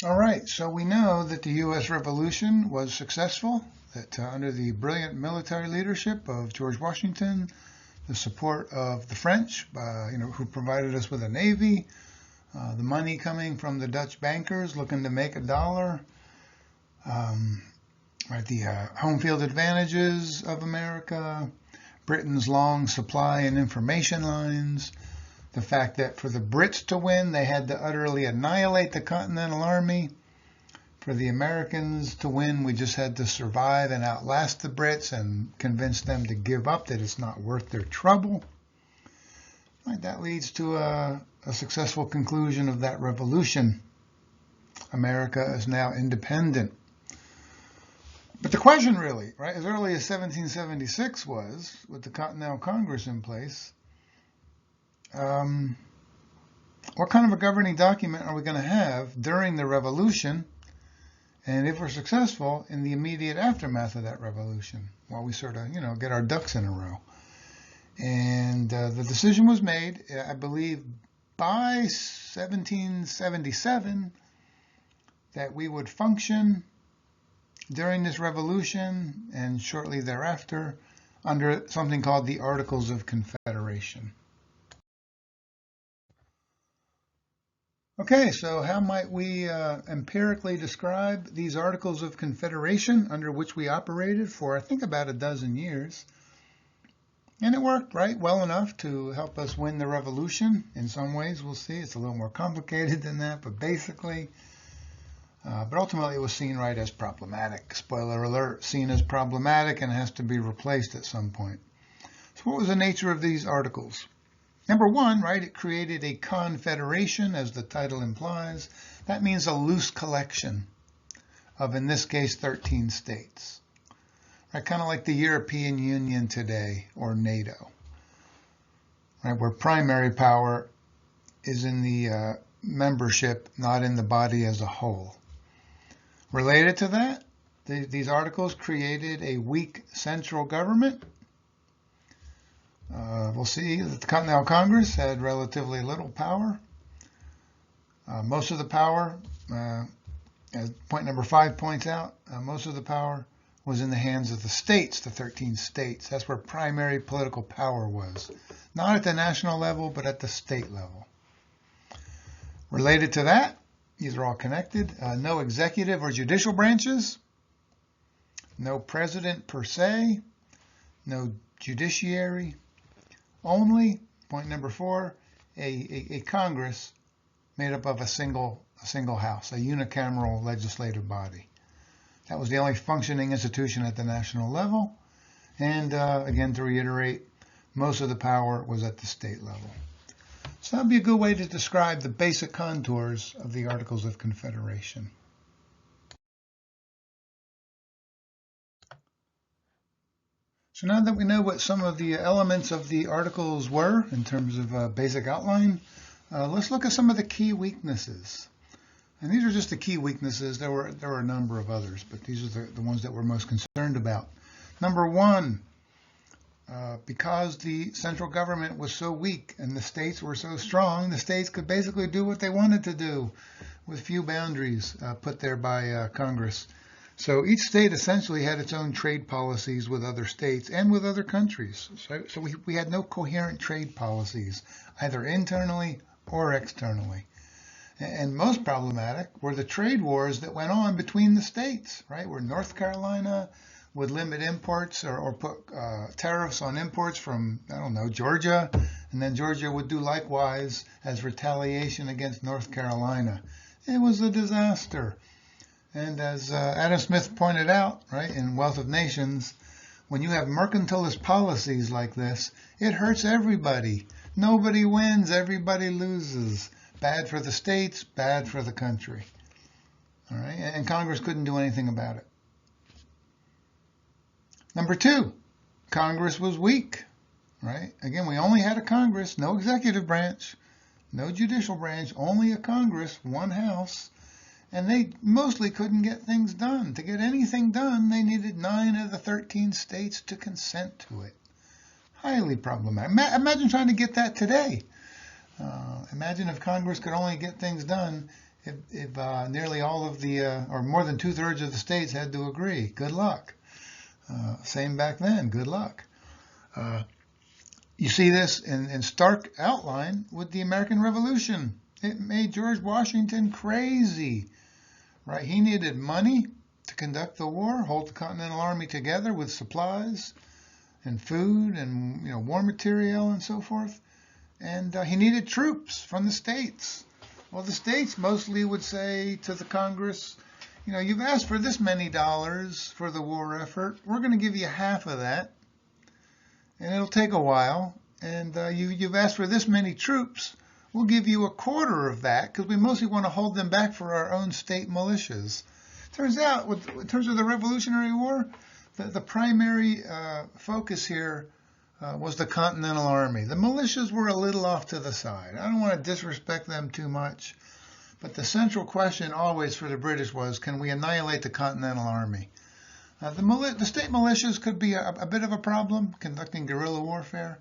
All right, so we know that the U.S. Revolution was successful, that under the brilliant military leadership of George Washington, the support of the French, who provided us with a navy, the money coming from the Dutch bankers looking to make a dollar, the home field advantages of America, Britain's long supply and information lines, the fact that for the Brits to win, they had to utterly annihilate the Continental Army. For the Americans to win, we just had to survive and outlast the Brits and convince them to give up, that it's not worth their trouble. That leads to a successful conclusion of that revolution. America is now independent. But the question really, as early as 1776 was, with the Continental Congress in place, what kind of a governing document are we going to have during the revolution, and if we're successful, in the immediate aftermath of that revolution, while we sort of, get our ducks in a row? And the decision was made, I believe, by 1777, that we would function during this revolution and shortly thereafter under something called the Articles of Confederation. Okay, so how might we empirically describe these Articles of Confederation under which we operated for, I think, about a dozen years? And it worked, well enough to help us win the revolution. In some ways, we'll see, it's a little more complicated than that, but basically, but ultimately it was seen as problematic. Spoiler alert, seen as problematic and has to be replaced at some point. So what was the nature of these articles? Number one, it created a confederation, as the title implies. That means a loose collection of, in this case, 13 states. Kind of like the European Union today, or NATO, where primary power is in the membership, not in the body as a whole. Related to that, these articles created a weak central government. We'll see that the Continental Congress had relatively little power. Most of the power, as point number 5 points out, most of the power was in the hands of the states, the 13 states. That's where primary political power was. Not at the national level, but at the state level. Related to that, these are all connected. No executive or judicial branches. No president per se. No judiciary. Only, point number 4, a Congress made up of a single house, a unicameral legislative body. That was the only functioning institution at the national level. And again, to reiterate, most of the power was at the state level. So that would be a good way to describe the basic contours of the Articles of Confederation. So now that we know what some of the elements of the articles were in terms of basic outline, let's look at some of the key weaknesses. And these are just the key weaknesses. There were a number of others, but these are the ones that we're most concerned about. Number one, because the central government was so weak and the states were so strong, the states could basically do what they wanted to do with few boundaries put there by Congress. So each state essentially had its own trade policies with other states and with other countries. So we had no coherent trade policies, either internally or externally. And most problematic were the trade wars that went on between the states, where North Carolina would limit imports or put tariffs on imports from, Georgia, and then Georgia would do likewise as retaliation against North Carolina. It was a disaster. And as Adam Smith pointed out, in Wealth of Nations, when you have mercantilist policies like this, it hurts everybody. Nobody wins, everybody loses. Bad for the states, bad for the country. All right, and Congress couldn't do anything about it. Number two, Congress was weak. Again, we only had a Congress, no executive branch, no judicial branch, only a Congress, one house. And they mostly couldn't get things done. To get anything done, they needed 9 of the 13 states to consent to it. Highly problematic. Imagine trying to get that today. Imagine if Congress could only get things done if nearly all of the, or more than 2/3 of the states had to agree. Good luck. Same back then. Good luck. You see this in stark outline with the American Revolution. It made George Washington crazy, right? He needed money to conduct the war, hold the Continental Army together with supplies and food and war material and so forth. And he needed troops from the states. Well, the states mostly would say to the Congress, you've asked for this many dollars for the war effort. We're going to give you half of that, and it'll take a while. And you've asked for this many troops. We'll give you a quarter of that because we mostly want to hold them back for our own state militias. Turns out, in terms of the Revolutionary War, the primary focus here was the Continental Army. The militias were a little off to the side. I don't want to disrespect them too much, but the central question always for the British was, can we annihilate the Continental Army? The state militias could be a bit of a problem, conducting guerrilla warfare,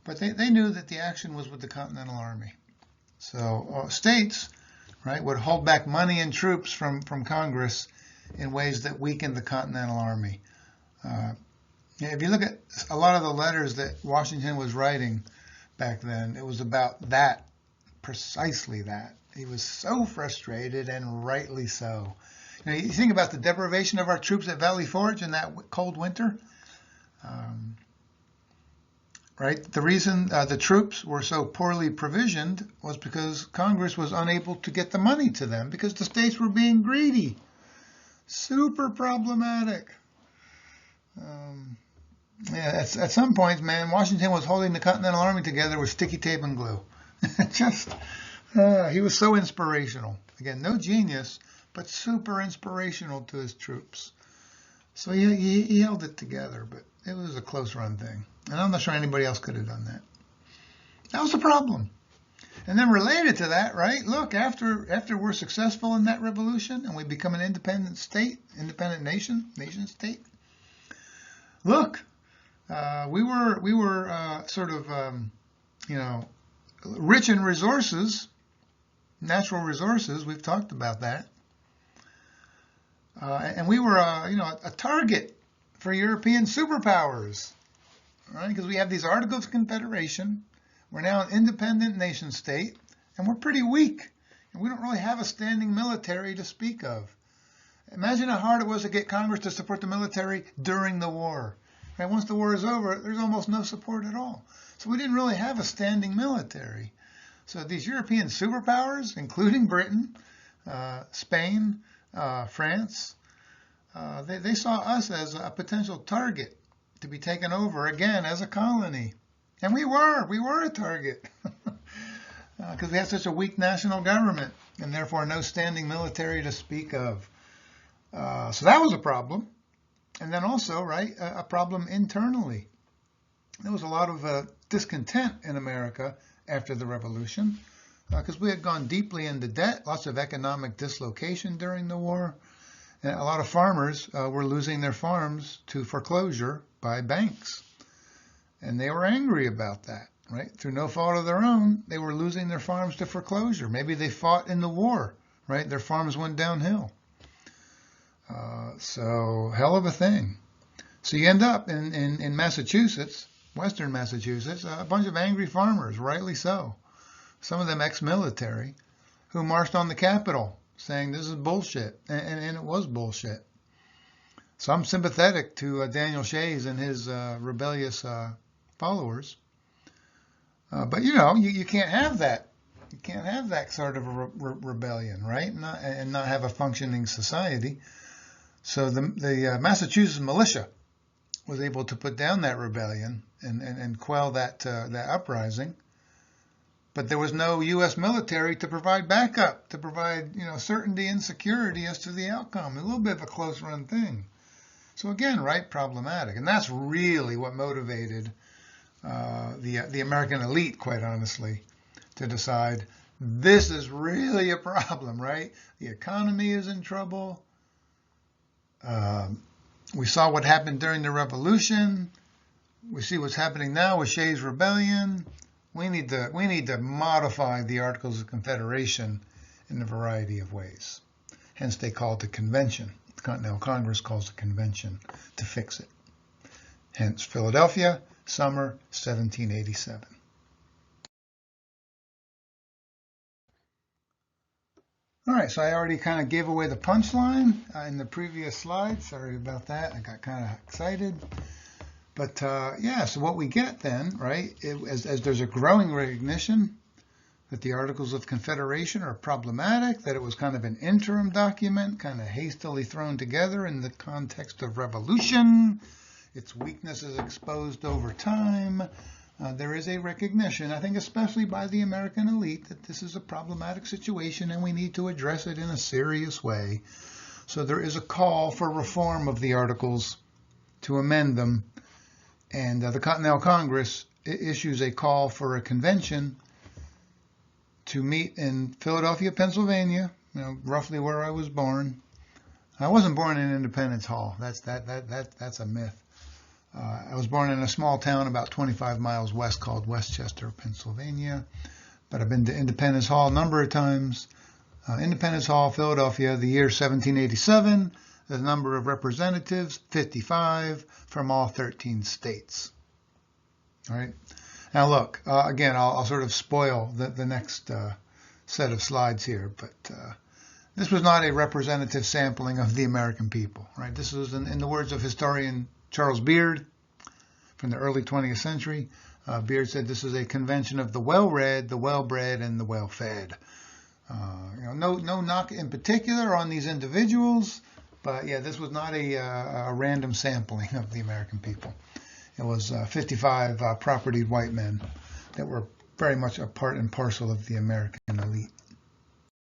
but they knew that the action was with the Continental Army. So states, right, would hold back money and troops from Congress in ways that weakened the Continental Army. If you look at a lot of the letters that Washington was writing back then, it was about that, precisely that. He was so frustrated, and rightly so. You think about the deprivation of our troops at Valley Forge in that cold winter. Right? The reason the troops were so poorly provisioned was because Congress was unable to get the money to them because the states were being greedy. Super problematic. At some points, man, Washington was holding the Continental Army together with sticky tape and glue. He was so inspirational. Again, no genius, but super inspirational to his troops. So he held it together, but it was a close run thing. And I'm not sure anybody else could have done that. That was the problem. And then related to that, right? Look, after we're successful in that revolution and we become an independent state, independent nation state. Look, we were sort of rich in resources, natural resources. We've talked about that, and we were a target for European superpowers, right? Because we have these Articles of Confederation. We're now an independent nation state, and we're pretty weak, and we don't really have a standing military to speak of. Imagine how hard it was to get Congress to support the military during the war. Right? Once the war is over, there's almost no support at all. So we didn't really have a standing military. So these European superpowers, including Britain, Spain, France, they saw us as a potential target to be taken over again as a colony. And we were a target because we had such a weak national government and therefore no standing military to speak of. So that was a problem. And then also, right, a problem internally. There was a lot of discontent in America after the Revolution because we had gone deeply into debt, lots of economic dislocation during the war. And a lot of farmers were losing their farms to foreclosure by banks. And they were angry about that, right? Through no fault of their own, they were losing their farms to foreclosure. Maybe they fought in the war, right? Their farms went downhill. So hell of a thing. So you end up in Massachusetts, western Massachusetts, a bunch of angry farmers, rightly so. Some of them ex-military, who marched on the Capitol saying this is bullshit. And it was bullshit. So I'm sympathetic to Daniel Shays and his rebellious followers. But you can't have that. You can't have that sort of a rebellion, right? And not have a functioning society. So the Massachusetts militia was able to put down that rebellion and quell that uprising. But there was no U.S. military to provide backup, to provide certainty and security as to the outcome. A little bit of a close-run thing. So again, right, problematic. And that's really what motivated the American elite, quite honestly, to decide this is really a problem, right? The economy is in trouble. We saw what happened during the Revolution. We see what's happening now with Shays' Rebellion. We need to modify the Articles of Confederation in a variety of ways. Hence they called the convention. The Continental Congress calls the convention to fix it. Hence Philadelphia, summer 1787. All right, so I already kind of gave away the punchline in the previous slide. Sorry about that. I got kind of excited. But yeah, so what we get then, right, as there's a growing recognition that the Articles of Confederation are problematic, that it was kind of an interim document, kind of hastily thrown together in the context of revolution, its weaknesses exposed over time. There is a recognition, I think especially by the American elite, that this is a problematic situation and we need to address it in a serious way. So there is a call for reform of the Articles, to amend them, and the Continental Congress issues a call for a convention to meet in Philadelphia, Pennsylvania, roughly where I was born. I wasn't born in Independence Hall. That's a myth. I was born in a small town about 25 miles west called Westchester, Pennsylvania. But I've been to Independence Hall a number of times. Independence Hall, Philadelphia, the year 1787. The number of representatives, 55, from all 13 states. All right. Now look, again, I'll sort of spoil the next set of slides here, but this was not a representative sampling of the American people, right? This was, in the words of historian Charles Beard from the early 20th century, Beard said this is a convention of the well-read, the well-bred, and the well-fed. No knock in particular on these individuals, but yeah, this was not a random sampling of the American people. It was 55 propertied white men that were very much a part and parcel of the American elite.